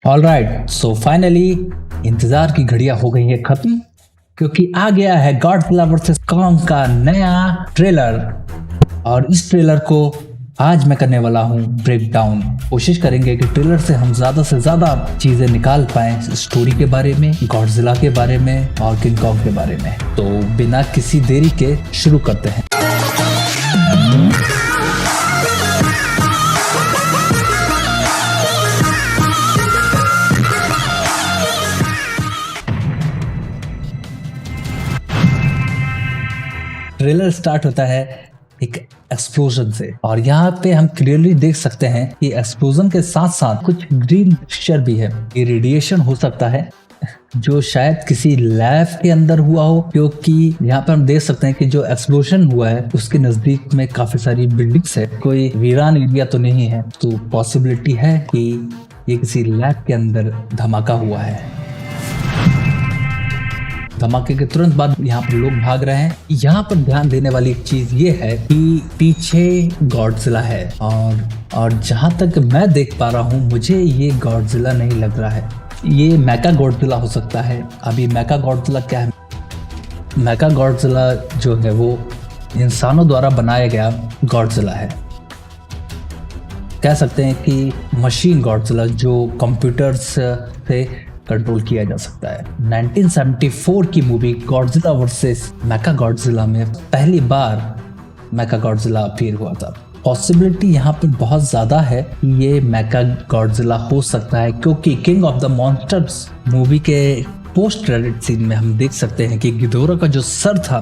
Alright, so finally इंतजार की घड़ियां हो गई है खत्म, क्योंकि आ गया है गॉडजिला वर्सेस कॉन्ग का नया ट्रेलर। और इस ट्रेलर को आज मैं करने वाला हूँ ब्रेक डाउन। कोशिश करेंगे कि ट्रेलर से हम ज्यादा से ज्यादा चीजें निकाल पाएं, स्टोरी के बारे में, गॉडजिला के बारे में और किंग कॉन्ग के बारे में। तो बिना किसी देरी के शुरू करते हैं। ट्रेलर स्टार्ट होता है एक एक्सप्लोजन से, और यहाँ पे हम क्लियरली देख सकते हैं कि एक्सप्लोजन के साथ साथ कुछ ग्रीन मिक्सचर भी है। ये रेडिएशन हो सकता है जो शायद किसी लैब के अंदर हुआ हो, क्योंकि यहाँ पर हम देख सकते हैं कि जो एक्सप्लोजन हुआ है उसके नजदीक में काफी सारी बिल्डिंग्स है। कोई वीरान एरिया तो नहीं है, तो पॉसिबिलिटी है कि ये किसी लैब के अंदर धमाका हुआ है। धमाके के तुरंत बाद यहाँ पर लोग भाग रहे हैं। यहाँ पर ध्यान देने वाली एक चीज ये है कि पीछे गॉडजिला है, और जहाँ तक मैं देख पा रहा हूँ मुझे ये गॉडजिला नहीं लग रहा है। ये मेका गॉडजिला हो सकता है। अभी मेका गॉडजिला क्या है? मेका गॉडजिला जो है वो इंसानों द्वारा बनाया गया गॉडजिला है। कह सकते हैं कि मशीन गॉडजिला जो कंप्यूटर्स से कंट्रोल किया जा सकता है। 1974 की मूवी गॉडजिला वर्सेस मेका गॉडजिला में पहली बार मेका गॉडजिला अपीयर हुआ था। पॉसिबिलिटी यहाँ पर बहुत ज़्यादा है कि ये मेका गॉडजिला हो सकता है, क्योंकि king of the monsters movie के पोस्ट क्रेडिट सीन में हम देख सकते हैं कि गिदोरा का जो सर था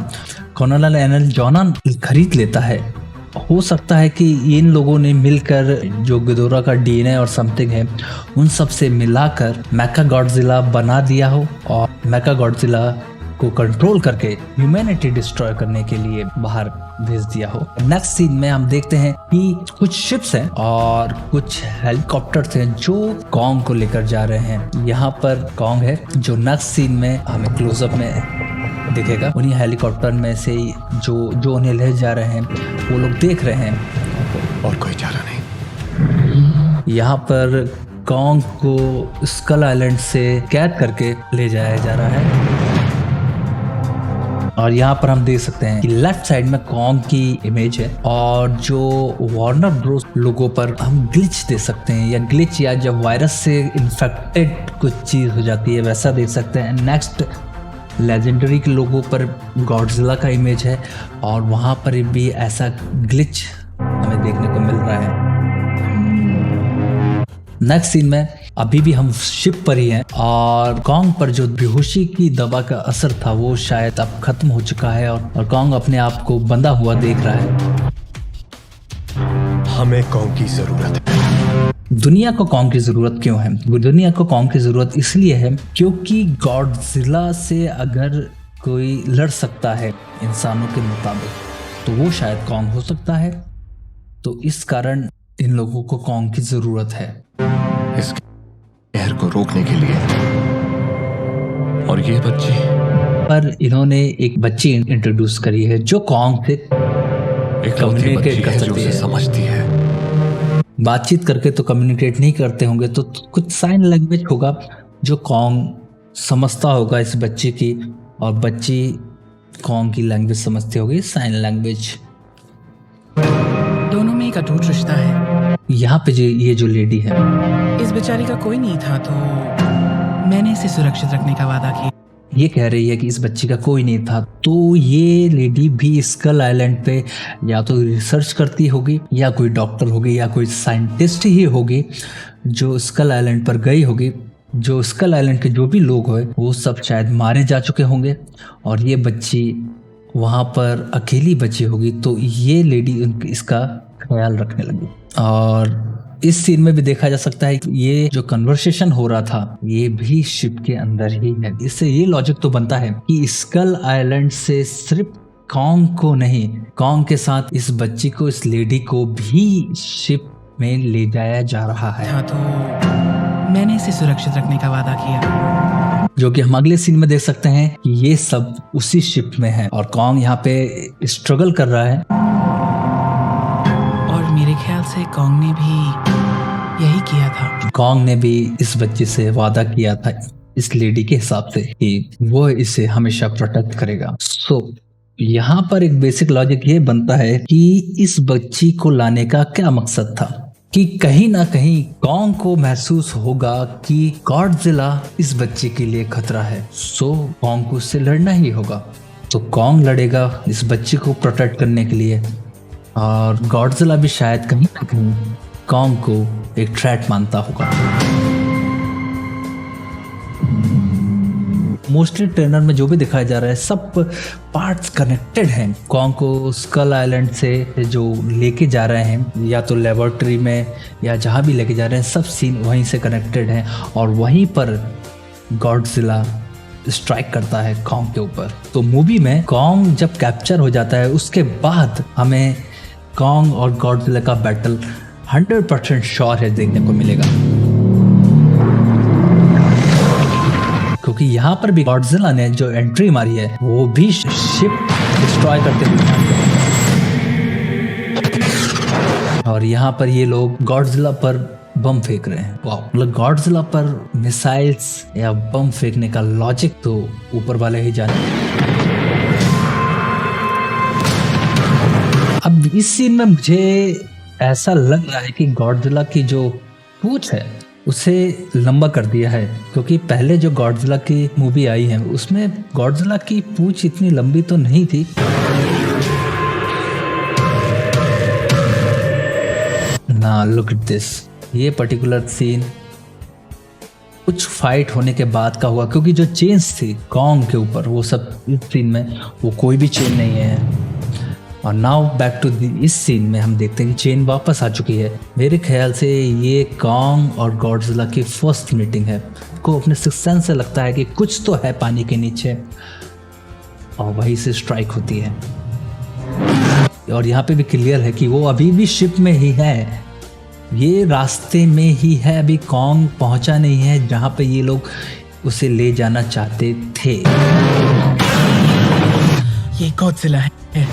कॉर्नेल एनल जॉनन खरीद लेता है। हो सकता है कि इन लोगों ने मिलकर जो गिदोरा का डीएनए और समथिंग है उन सब से मिलाकर मेका गॉडजिला बना दिया हो, और मेका गॉडजिला को कंट्रोल करके ह्यूमैनिटी डिस्ट्रॉय करने के लिए बाहर भेज दिया हो। नेक्स्ट सीन में हम देखते हैं कि कुछ शिप्स हैं और कुछ हेलीकॉप्टर्स हैं जो कॉन्ग को लेकर जा रहे हैं। यहाँ पर कॉन्ग है जो नेक्स्ट सीन में हमें क्लोजअप में दिखेगा। उन्हीं हेलीकॉप्टर में से जो उन्हें ले जा रहे हैं वो लोग देख रहे हैं, और कोई चारा नहीं। यहाँ पर कॉन्ग को स्कल आइलैंड से कैद करके ले जाया जा रहा है। और यहाँ पर हम देख सकते हैं कि लेफ्ट साइड में कॉन्ग की इमेज है, और जो वार्नर ब्रोस लोगों पर हम ग्लिच दे सकते हैं, या ग्लिच या जब वायरस से इन्फेक्टेड कुछ चीज हो जाती है वैसा देख सकते हैं। नेक्स्ट लेजेंडरी के लोगों पर गॉडजिला का इमेज है, और वहां पर भी ऐसा ग्लिच हमें देखने को मिल रहा है। नेक्स्ट सीन में अभी भी हम शिप पर ही हैं, और कॉन्ग पर जो बेहोशी की दवा का असर था वो शायद अब खत्म हो चुका है, और कॉन्ग अपने आप को बंधा हुआ देख रहा है। हमें कॉन्ग की जरूरत है। दुनिया को कॉन्ग की जरूरत क्यों है? दुनिया को कॉन्ग की जरूरत इसलिए है क्योंकि गॉडजिला से अगर कोई लड़ सकता है इंसानों के मुताबिक, तो वो शायद कॉन्ग हो सकता है। तो इस कारण इन लोगों को कॉन्ग की जरूरत है इस कहर को रोकने के लिए। और ये बच्ची, पर इन्होंने एक बच्ची इंट्रोड्यूस करी है जो कॉन्ग से कम्युनिकेट कर सकती है, समझती है। बातचीत करके तो कम्युनिकेट नहीं करते होंगे, तो कुछ साइन लैंग्वेज होगा जो कॉन्ग समझता होगा इस बच्ची की, और बच्ची कॉन्ग की लैंग्वेज समझती होगी, साइन लैंग्वेज। दोनों में एक अटूट रिश्ता है। यहाँ पे ये जो लेडी है, इस बेचारी का कोई नहीं था, तो मैंने इसे सुरक्षित रखने का वादा किया। ये कह रही है कि इस बच्ची का कोई नहीं था, तो ये लेडी भी स्कल आइलैंड पे या तो रिसर्च करती होगी, या कोई डॉक्टर होगी, या कोई साइंटिस्ट ही होगी जो स्कल आइलैंड पर गई होगी। जो स्कल आइलैंड के जो भी लोग हुए वो सब शायद मारे जा चुके होंगे, और ये बच्ची वहाँ पर अकेली बची होगी, तो ये लेडी इसका ख्याल रखने लगी। और इस सीन में भी देखा जा सकता है कि ये जो कन्वर्सेशन हो रहा था ये भी शिप के अंदर ही है। इससे ये लॉजिक तो बनता है कि स्कल आइलैंड से सिर्फ कॉन्ग को नहीं, कॉन्ग के साथ इस बच्ची को, इस लेडी को भी शिप में ले जाया जा रहा है। था, तो मैंने इसे सुरक्षित रखने का वादा किया। जो कि हम अगले सीन में देख सकते हैं कि ये सब उसी शिप में है, और कॉन्ग यहाँ पे स्ट्रगल कर रहा है। और मेरे ख्याल से कॉन्ग ने भी यही किया था। कॉन्ग ने भी इस बच्चे से वादा किया था इस लेडी के हिसाब से कि वो इसे हमेशा प्रोटेक्ट करेगा। सो यहाँ पर एक बेसिक लॉजिक ये बनता है कि इस बच्ची को लाने का क्या मकसद था, कि कहीं ना कहीं कॉन्ग को महसूस होगा कि गॉडजिला इस बच्चे के लिए खतरा है। सो कॉन्ग को उससे लड़ना ही होगा। तो कॉन्ग लड़ेगा इस बच्चे को प्रोटेक्ट करने के लिए, और गॉडजिला भी शायद कहीं ना कहीं कॉन्ग को एक थ्रेट मानता होगा। मोस्टली ट्रेलर में जो भी दिखाया जा रहा है सब पार्ट्स कनेक्टेड हैं। कॉन्ग को स्कल आइलैंड से जो लेके जा रहे हैं, या तो लेबोरेटरी में या जहाँ भी लेके जा रहे हैं, सब सीन वहीं से कनेक्टेड हैं। और वहीं पर गॉडजिला स्ट्राइक करता है कॉन्ग के ऊपर। तो मूवी में कॉन्ग जब कैप्चर हो जाता है उसके बाद हमें कॉन्ग और गॉडजिला का बैटल 100% श्योर है देखने को मिलेगा, क्योंकि यहाँ पर भी गॉडजिला ने जो एंट्री मारी है वो भी शिप डिस्ट्रॉय करते हुए, और यहाँ पर ये लोग गॉडजिला पर बम फेंक रहे हैं। वाह, मतलब गॉडजिला पर मिसाइल्स या बम फेंकने का लॉजिक तो ऊपर वाले ही जाने। अब इस सीन में मुझे ऐसा लग रहा है कि गॉडजिला की जो पूंछ है उसे लंबा कर दिया है, क्योंकि पहले जो गॉडजिला की मूवी आई है उसमें गॉडजिला की पूंछ इतनी लंबी तो नहीं थी। ना लुक एट दिस, ये पर्टिकुलर सीन कुछ फाइट होने के बाद का हुआ, क्योंकि जो चेन्स थी कॉन्ग के ऊपर वो सब इस सीन में वो कोई भी चेन नहीं है। और नाउ बैक टू इस सीन में हम देखते हैं कि चेन वापस आ चुकी है। मेरे ख्याल से ये कॉन्ग और गॉडजिला की फर्स्ट मीटिंग है। को अपने सिक्स्थ सेंस से लगता है कि कुछ तो है पानी के नीचे, और वहीं से स्ट्राइक होती है। और यहाँ पे भी क्लियर है कि वो अभी भी शिप में ही है, ये रास्ते में ही है, अभी कॉन्ग पहुंचा नहीं है जहाँ पे ये लोग उसे ले जाना चाहते थे। ये गॉडजिला है।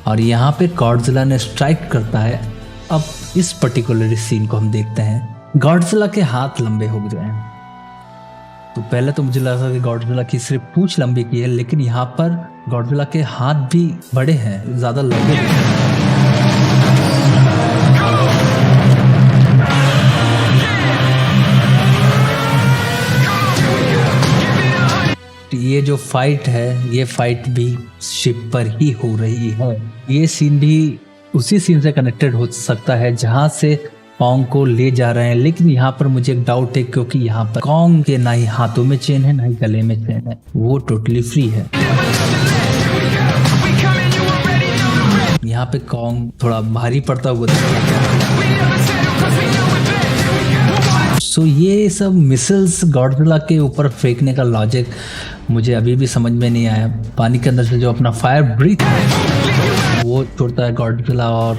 और यहाँ पे गॉडजिला ने स्ट्राइक करता है। अब इस पर्टिकुलर सीन को हम देखते हैं, गॉडजिला के हाथ लंबे हो गए हैं। तो पहले तो मुझे लगा था कि गॉडजिला की सिर्फ पूंछ लंबी की है, लेकिन यहाँ पर गॉडजिला के हाथ भी बड़े हैं, ज्यादा लंबे हैं। ये जो फाइट है, ये फाइट भी शिप पर ही हो रही है। ये सीन भी उसी सीन से कनेक्टेड हो सकता है जहां से कॉन्ग को ले जा रहे हैं, लेकिन यहाँ पर मुझे एक डाउट है, क्योंकि यहाँ पर कॉन्ग के ना ही हाथों में चेन है ना ही गले में चेन है, वो टोटली फ्री है। यहाँ पे कॉन्ग थोड़ा भारी पड़ता हुआ सो ये सब मिसाइल्स गॉडजिला के ऊपर फेंकने का लॉजिक मुझे अभी भी समझ में नहीं आया। पानी के अंदर से जो अपना फायर ब्रीथ है वो छोड़ता है गॉडजिला, और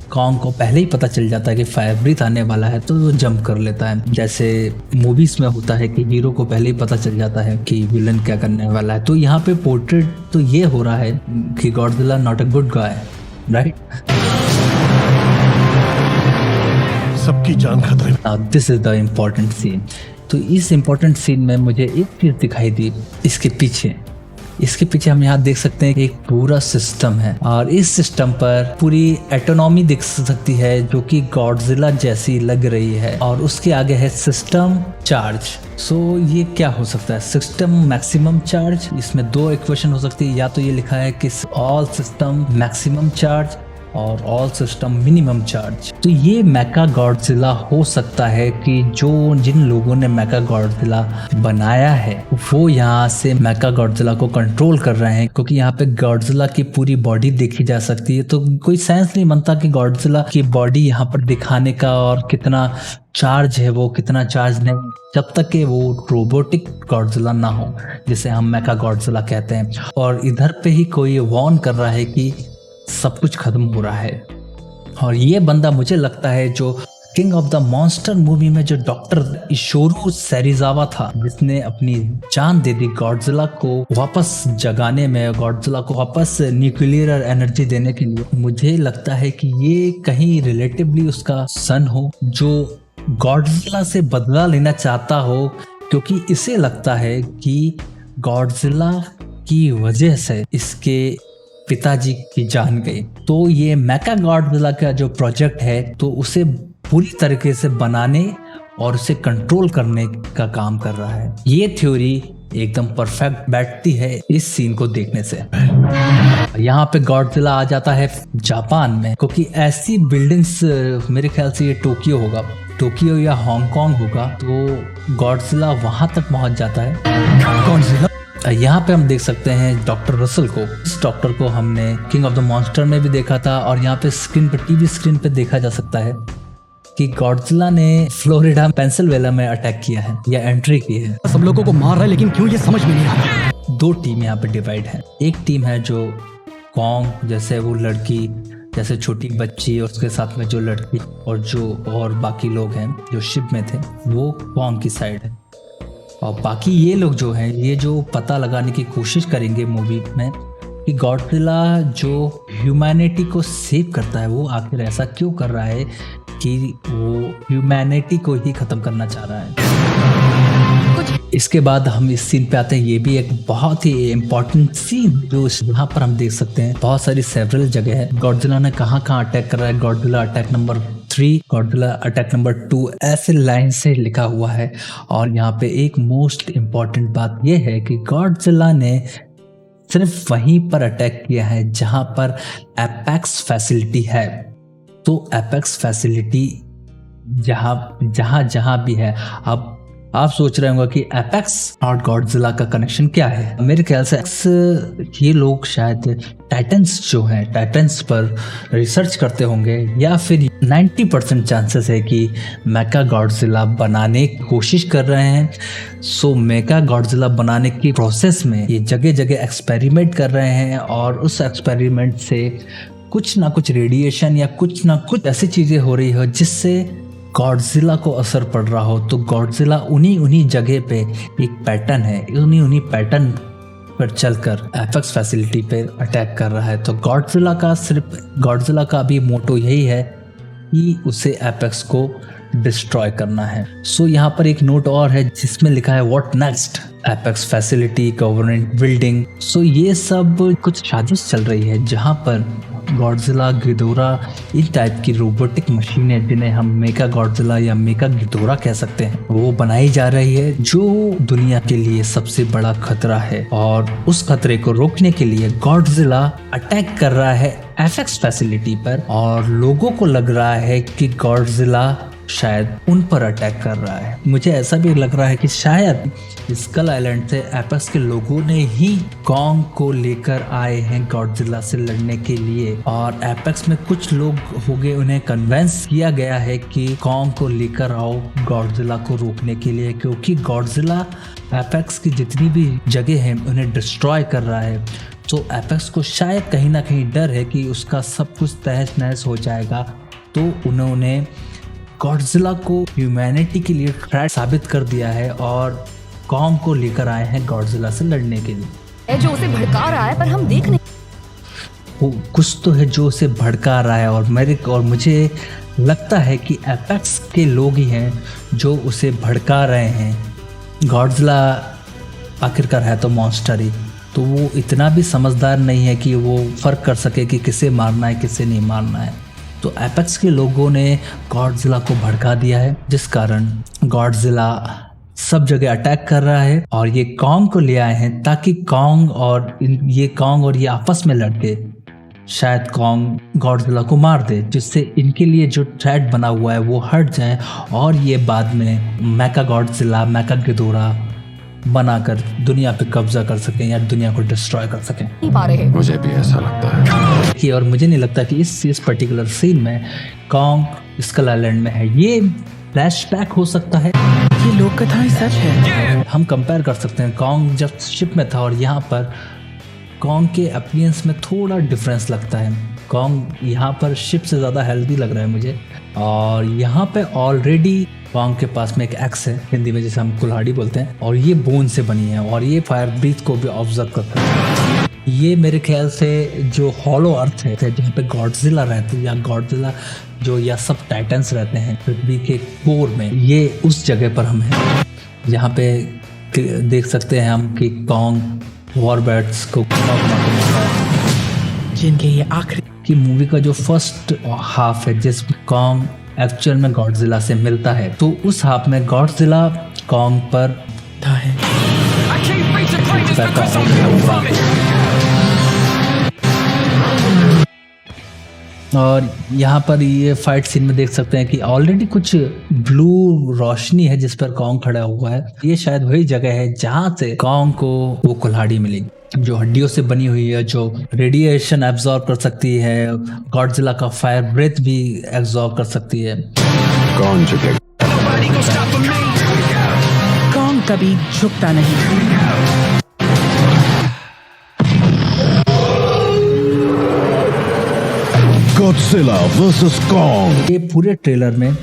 कॉन्ग को पहले ही पता चल जाता है कि फायर ब्रीथ आने वाला है तो वो जंप कर लेता है। जैसे मूवीज में होता है कि हीरो को पहले ही पता चल जाता है कि विलन क्या करने वाला है। तो यहाँ पे पोर्ट्रेट तो ये हो रहा है कि Godzilla not a good guy, right? सबकी जान खतरे में। This is the important scene. तो इस इम्पोर्टेंट सीन में मुझे एक चीज दिखाई दी, इसके पीछे हम यहाँ देख सकते हैं कि एक पूरा सिस्टम है, और इस सिस्टम पर पूरी एटोनॉमी दिख सकती है जो कि गॉडजिला जैसी लग रही है, और उसके आगे है सिस्टम चार्ज। सो ये क्या हो सकता है? System maximum charge. इसमें दो इक्वेशन हो सकती है, या तो ये लिखा है कि ऑल सिस्टम मैक्सिमम चार्ज और ऑल सिस्टम मिनिमम चार्ज। तो ये मेका गॉडजिला हो सकता है कि जिन लोगों ने मेका गॉडजिला बनाया है वो यहाँ से मेका गॉडजिला को कंट्रोल कर रहे हैं, क्योंकि यहाँ पे गॉडजिला की पूरी बॉडी देखी जा सकती है। तो कोई सेंस नहीं बनता कि गॉडजिला की बॉडी यहाँ पर दिखाने का, और कितना चार्ज है वो, कितना चार्ज नहीं, जब तक कि वो रोबोटिक गॉडजिला ना हो जिसे हम मेका गॉडजिला कहते हैं। और इधर पे ही कोई वार्न कर रहा है कि सब कुछ खत्म हो रहा है, और ये बंदा मुझे लगता है जो king of the monster movie में जो डॉक्टर इशोरो सेरिजावा था, जिसने अपनी जान दे दी गॉडजिला को वापस जगाने में, गॉडजिला को वापस न्यूक्लियर एनर्जी देने के लिए, मुझे लगता है कि ये कहीं रिलेटिवली उसका सन हो जो गॉडजिला से बदला लेना चाहता हो, क्योंकि इसे लगता है कि गॉडजिला की वजह से इसके पिताजी की जान गई। तो ये मेका गॉडजिला का जो प्रोजेक्ट है तो उसे पूरी तरीके से बनाने और उसे कंट्रोल करने का काम कर रहा है। ये थ्योरी एकदम परफेक्ट बैठती है इस सीन को देखने से। यहाँ पे गॉडजिला आ जाता है जापान में, क्योंकि ऐसी बिल्डिंग्स, मेरे ख्याल से ये टोक्यो होगा, टोक्यो या हांगकांग होगा, तो गॉडजिला वहां तक पहुंच जाता है। गॉडजिला यहाँ पे हम देख सकते हैं डॉक्टर रसल को। इस डॉक्टर को हमने किंग ऑफ द मॉन्स्टर में भी देखा था और यहाँ पे स्क्रीन पे, टीवी स्क्रीन पे देखा जा सकता है कि गॉडजिला ने फ्लोरिडा पेंसिल्वेनिया में अटैक किया है या एंट्री की है। सब लोगों को मार रहा है, लेकिन क्यों ये समझ में नहीं आ रहा। दो टीम यहाँ पे डिवाइड है। एक टीम है जो कॉन्ग जैसे वो लड़की, जैसे छोटी बच्ची और उसके साथ में जो लड़की और बाकी लोग हैं जो शिप में थे, वो कॉन्ग की साइड है। और बाकी ये लोग जो हैं, ये जो पता लगाने की कोशिश करेंगे मूवी में कि गॉडजिला जो ह्यूमैनिटी को सेव करता है, वो आखिर ऐसा क्यों कर रहा है कि वो ह्यूमैनिटी को ही खत्म करना चाह रहा है। इसके बाद हम इस सीन पे आते हैं। ये भी एक बहुत ही इम्पोर्टेंट सीन जो यहाँ पर हम देख सकते हैं। बहुत सारी सेवरल जगह है। गॉडजिला ने कहाँ अटैक कर रहा है, Godzilla attack number 3, Godzilla attack number 2, ऐसे लाइन से लिखा हुआ है। और यहाँ पे एक मोस्ट इम्पॉर्टेंट बात यह है कि गॉडजिला ने सिर्फ वहीं पर अटैक किया है जहां पर एपेक्स फैसिलिटी है। तो एपेक्स फैसिलिटी जहां भी है, अब आप सोच रहे होंगे कि एपेक्स और गॉडजिला का कनेक्शन क्या है। मेरे ख्याल से ये लोग शायद टाइटन्स जो हैं, टाइटन्स पर रिसर्च करते होंगे, या फिर 90% चांसेस है कि मेका गॉडजिला बनाने की कोशिश कर रहे हैं। सो मेका गॉडजिला बनाने की प्रोसेस में ये जगह जगह एक्सपेरिमेंट कर रहे हैं और उस एक्सपेरिमेंट से कुछ ना कुछ रेडिएशन या कुछ ना कुछ ऐसी चीज़ें हो रही हो जिससे गॉडजिला को असर पड़ रहा हो। तो गॉडजिला उन्हीं जगह पे एक पैटर्न है, उन्हीं पैटर्न पर चलकर एपेक्स फैसिलिटी पे अटैक कर रहा है। तो गॉडजिला का अभी मोटो यही है कि उसे एपेक्स को डिस्ट्रॉय करना है। सो यहाँ पर एक नोट और है जिसमें लिखा है what next, apex facility, government building. So ये सब कुछ साजिश चल रही है जहाँ पर गॉडजिला, गिडोरा, इन टाइप की रोबोटिक मशीनें, जिन्हें हम मेका गॉडजिला या मेका गिडोरा कह सकते हैं, वो बनाई जा रही है जो दुनिया के लिए सबसे बड़ा खतरा है। और उस खतरे को रोकने के लिए गॉडजिला अटैक कर रहा है एपेक्स फैसिलिटी पर और लोगों को लग रहा है कि गॉडजिला शायद उन पर अटैक कर रहा है। मुझे ऐसा भी लग रहा है कि शायद स्कल आइलैंड से एपेक्स के लोगों ने ही कॉन्ग को लेकर आए हैं गॉडजिला से लड़ने के लिए, और एपेक्स में कुछ लोग हो गए, उन्हें कन्वेंस किया गया है कि कॉन्ग को लेकर आओ गॉडजिला को रोकने के लिए, क्योंकि गॉडजिला एपेक्स की जितनी भी जगह है उन्हें डिस्ट्रॉय कर रहा है। तो एपेक्स को शायद कहीं ना कहीं डर है कि उसका सब कुछ तहस नहस हो जाएगा। तो उन्होंने गॉडजिला को ह्यूमैनिटी के लिए थ्रेट साबित कर दिया है और कॉन्ग को लेकर आए हैं गॉडजिला से लड़ने के लिए। जो उसे भड़का रहा है पर हम देख नहीं, वो कुछ तो है जो उसे भड़का रहा है, और मुझे लगता है कि एपेक्स के लोग ही हैं जो उसे भड़का रहे हैं। गॉडजिला आखिरकार है तो मॉन्स्टर ही, तो वो इतना भी समझदार नहीं है कि वो फर्क कर सके कि किसे मारना है किसे नहीं मारना है। तो एपेक्स के लोगों ने गॉडजिला को भड़का दिया है, जिस कारण गॉडजिला सब जगह अटैक कर रहा है और ये कॉन्ग को ले आए हैं ताकि कॉन्ग और ये आपस में लड़के शायद कॉन्ग गॉडजिला को मार दे, जिससे इनके लिए जो थ्रेट बना हुआ है वो हट जाए और ये बाद में मेका गॉडजिला, मेका गिडोरा बनाकर दुनिया पे कब्जा कर सकें या दुनिया को डिस्ट्रॉय कर सकें। नहीं पा रहे। मुझे भी ऐसा लगता है कि, और मुझे नहीं लगता कि इस पर्टिकुलर सीन में कॉन्ग स्कल आइलैंड में है। ये फ्लैशबैक हो सकता है, ये लोक कथाएं सच है। हम कंपेयर कर सकते हैं कॉन्ग जब शिप में था और यहाँ पर कॉन्ग के अपीयरेंस में थोड़ा डिफरेंस लगता है। कॉन्ग यहाँ पर शिप से ज़्यादा हेल्दी लग रहा है मुझे, और यहाँ पे ऑलरेडी कॉन्ग के पास में एक एक्स है, हिंदी में जिसे हम कुल्हाड़ी बोलते हैं, और ये बोन से बनी है और ये फायर ब्रीथ को भी ऑब्जर्व करता है। ये मेरे ख्याल से जो हॉलो अर्थ है जहाँ पे गॉडजिला रहते हैं या गॉडजिला जो या सब टाइटन्स रहते हैं पृथ्वी के कोर में, ये उस जगह पर हम हैं जहाँ पे देख सकते हैं हम कि कॉन्ग वॉरबैट्स को जिनके ये आखिरी की मूवी का जो फर्स्ट हाफ है जिसमें कॉन्ग एक्चुअल में गॉडजिला से मिलता है, तो उस हाफ में गॉडजिला कॉन्ग पर था है। और यहाँ पर ये फाइट सीन में देख सकते हैं कि ऑलरेडी कुछ ब्लू रोशनी है जिस पर कॉन्ग खड़ा हुआ है। ये शायद वही जगह है जहाँ से कॉन्ग को वो कुल्हाड़ी मिली जो हड्डियों से बनी हुई है, जो रेडिएशन एब्जॉर्ब कर सकती है, गॉडजिला का फायर ब्रेथ भी एब्जॉर्ब कर सकती है। कौन झुकेगा? कॉन्ग कभी झुकता नहीं। Godzilla versus Kong. ये पूरे ट्रेलर में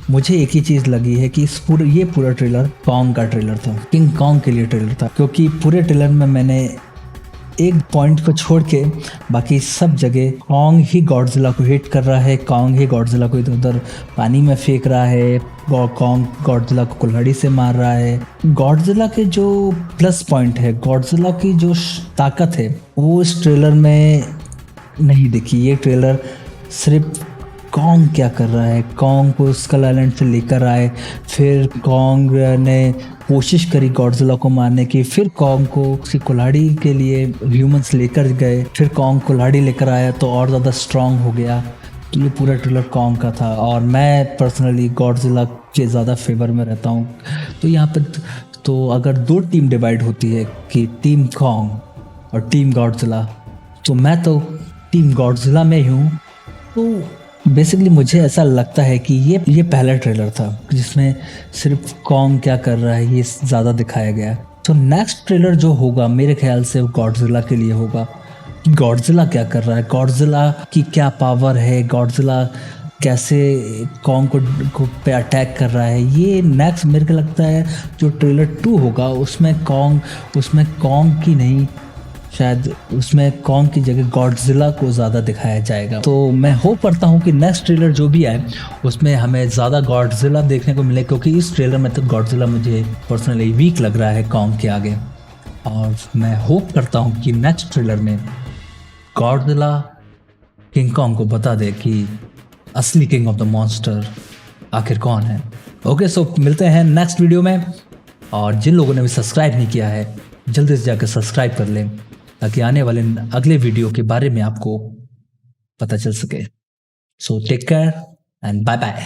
मुझे एक ही चीज लगी है कि ये पूरा ट्रेलर कॉन्ग का ट्रेलर था, किंग कॉन्ग के लिए ट्रेलर था, क्योंकि पूरे ट्रेलर में मैंने एक पॉइंट को छोड़ के बाकी सब जगह कॉन्ग ही गॉडजिला को हिट कर रहा है, कॉन्ग ही गॉडजिला को इधर उधर पानी में फेंक रहा है, कॉन्ग गॉडजिला को कुल्हाड़ी से मार रहा है। गॉडजिला के जो प्लस पॉइंट है, गॉडजिला की जो ताकत है, वो इस ट्रेलर में नहीं दिखी। ये ट्रेलर सिर्फ कॉन्ग क्या कर रहा है, कॉन्ग को स्कल आइलैंड से लेकर आए, फिर कॉन्ग ने कोशिश करी गॉडजिला को मारने की, फिर कॉन्ग को उसकी कुल्हाड़ी के लिए ह्यूमंस लेकर गए, फिर कॉन्ग कुल्हाड़ी लेकर आया तो और ज़्यादा स्ट्रांग हो गया। तो ये पूरा ट्रेलर कॉन्ग का था और मैं पर्सनली गॉडजिला के ज़्यादा फेवर में रहता हूँ। तो यहाँ पर तो अगर दो टीम डिवाइड होती है कि टीम कॉन्ग और टीम गॉडजिला, तो मैं तो टीम गॉडजिला में ही हूँ। तो बेसिकली मुझे ऐसा लगता है कि ये पहला ट्रेलर था जिसमें सिर्फ कॉन्ग क्या कर रहा है ये ज़्यादा दिखाया गया। तो नेक्स्ट ट्रेलर जो होगा मेरे ख्याल से वो गॉडजिला के लिए होगा। गॉडजिला क्या कर रहा है, गॉडजिला की क्या पावर है, गॉडजिला कैसे कॉन्ग को पे अटैक कर रहा है। ये नेक्स्ट मेरे को लगता है जो ट्रेलर 2 होगा उसमें कॉन्ग की नहीं, शायद उसमें कॉन्ग की जगह गॉडजिला को ज़्यादा दिखाया जाएगा। तो मैं होप करता हूँ कि नेक्स्ट ट्रेलर जो भी आए उसमें हमें ज़्यादा गॉडजिला देखने को मिले, क्योंकि इस ट्रेलर में तो गॉडजिला मुझे पर्सनली वीक लग रहा है कॉन्ग के आगे। और मैं होप करता हूँ कि नेक्स्ट ट्रेलर में गॉडजिला किंग कॉन्ग को बता दे कि असली किंग ऑफ द मॉन्स्टर आखिर कौन है। ओके, सो मिलते हैं नेक्स्ट वीडियो में। और जिन लोगों ने भी सब्सक्राइब नहीं किया है जल्दी से जाकर सब्सक्राइब कर लें ताकि आने वाले अगले वीडियो के बारे में आपको पता चल सके। So take care and bye bye.